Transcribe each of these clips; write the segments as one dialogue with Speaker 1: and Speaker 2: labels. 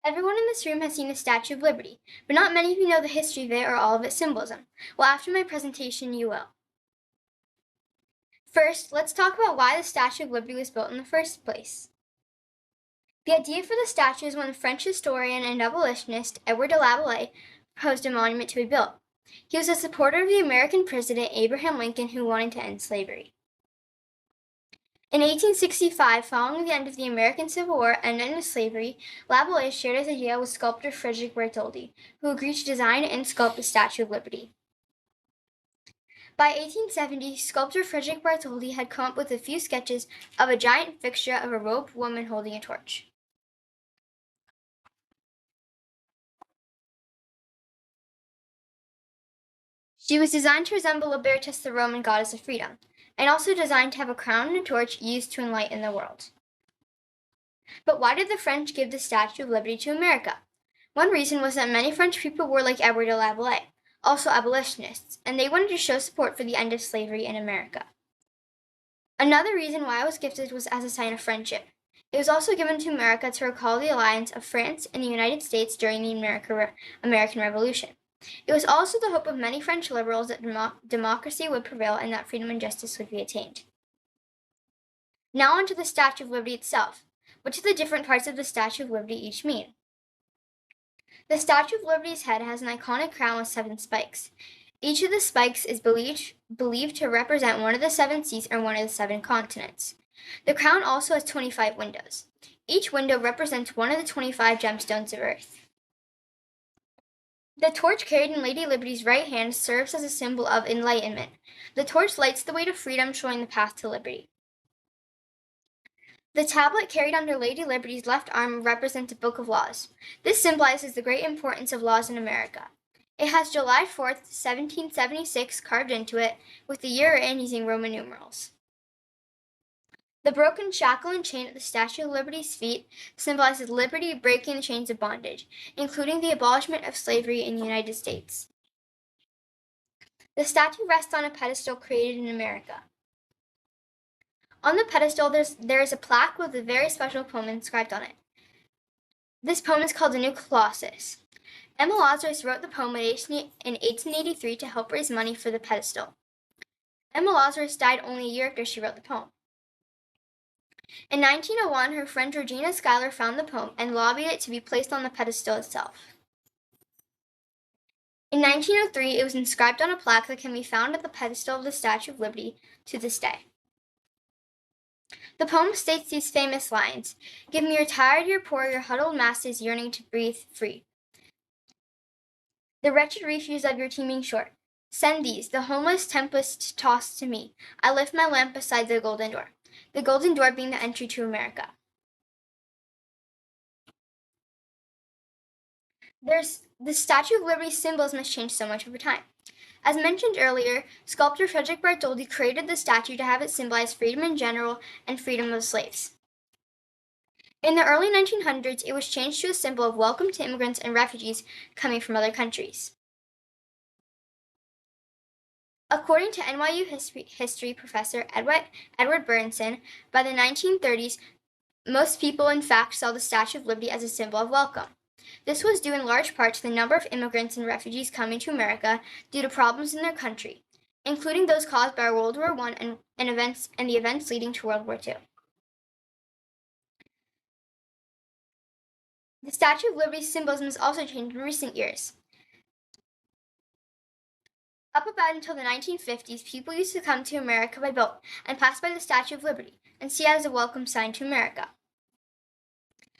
Speaker 1: Everyone in this room has seen the Statue of Liberty, but not many of you know the history of it or all of its symbolism. Well, after my presentation, you will. First, let's talk about why the Statue of Liberty was built in the first place. The idea for the statue is when the French historian and abolitionist Edward de Laboulaye proposed a monument to be built. He was a supporter of the American president Abraham Lincoln who wanted to end slavery. In 1865, following the end of the American Civil War and end of slavery, Laboulaye shared his idea with sculptor Frederick Bartholdi, who agreed to design and sculpt the Statue of Liberty. By 1870, sculptor Frederick Bartholdi had come up with a few sketches of a giant fixture of a robed woman holding a torch. She was designed to resemble Libertas, the Roman goddess of freedom, and also designed to have a crown and a torch used to enlighten the world. But why did the French give the Statue of Liberty to America? One reason was that many French people were like Edward de Laboulaye, also abolitionists, and they wanted to show support for the end of slavery in America. Another reason why it was gifted was as a sign of friendship. It was also given to America to recall the alliance of France and the United States during the American Revolution. It was also the hope of many French liberals that democracy would prevail and that freedom and justice would be attained. Now onto the Statue of Liberty itself. What do the different parts of the Statue of Liberty each mean? The Statue of Liberty's head has an iconic crown with 7 spikes. Each of the spikes is believed to represent one of the 7 seas or one of the 7 continents. The crown also has 25 windows. Each window represents one of the 25 gemstones of Earth. The torch carried in Lady Liberty's right hand serves as a symbol of enlightenment. The torch lights the way to freedom, showing the path to liberty. The tablet carried under Lady Liberty's left arm represents a book of laws. This symbolizes the great importance of laws in America. It has July 4th, 1776 carved into it, with the year in using Roman numerals. The broken shackle and chain at the Statue of Liberty's feet symbolizes liberty breaking the chains of bondage, including the abolishment of slavery in the United States. The statue rests on a pedestal created in America. On the pedestal, there is a plaque with a very special poem inscribed on it. This poem is called the New Colossus. Emma Lazarus wrote the poem in 1883 to help raise money for the pedestal. Emma Lazarus died only a year after she wrote the poem. In 1901, her friend Georgina Schuyler found the poem and lobbied it to be placed on the pedestal itself. In 1903, it was inscribed on a plaque that can be found at the pedestal of the Statue of Liberty to this day. The poem states these famous lines: "Give me your tired, your poor, your huddled masses yearning to breathe free. The wretched refuse of your teeming shore. Send these, the homeless tempest tossed to me. I lift my lamp beside the golden door." The golden door being the entry to America. The Statue of Liberty's symbolism has changed so much over time. As mentioned earlier, sculptor Frederick Bartholdi created the statue to have it symbolize freedom in general and freedom of slaves. In the early 1900s, it was changed to a symbol of welcome to immigrants and refugees coming from other countries. According to NYU history professor Edward Burnson, by the 1930s, most people in fact saw the Statue of Liberty as a symbol of welcome. This was due in large part to the number of immigrants and refugees coming to America due to problems in their country, including those caused by World War I and the events leading to World War II. The Statue of Liberty's symbolism has also changed in recent years. Up about until the 1950s, people used to come to America by boat and pass by the Statue of Liberty and see it as a welcome sign to America.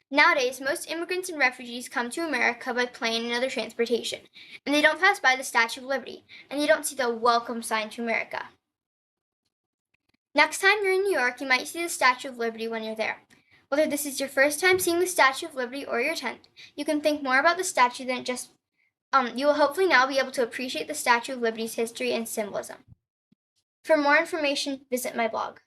Speaker 1: Nowadays, most immigrants and refugees come to America by plane and other transportation, and they don't pass by the Statue of Liberty, and you don't see the welcome sign to America. Next time you're in New York, you might see the Statue of Liberty when you're there. Whether this is your first time seeing the Statue of Liberty or your 10th, you can think more about the statue than just you will hopefully now be able to appreciate the Statue of Liberty's history and symbolism. For more information, visit my blog.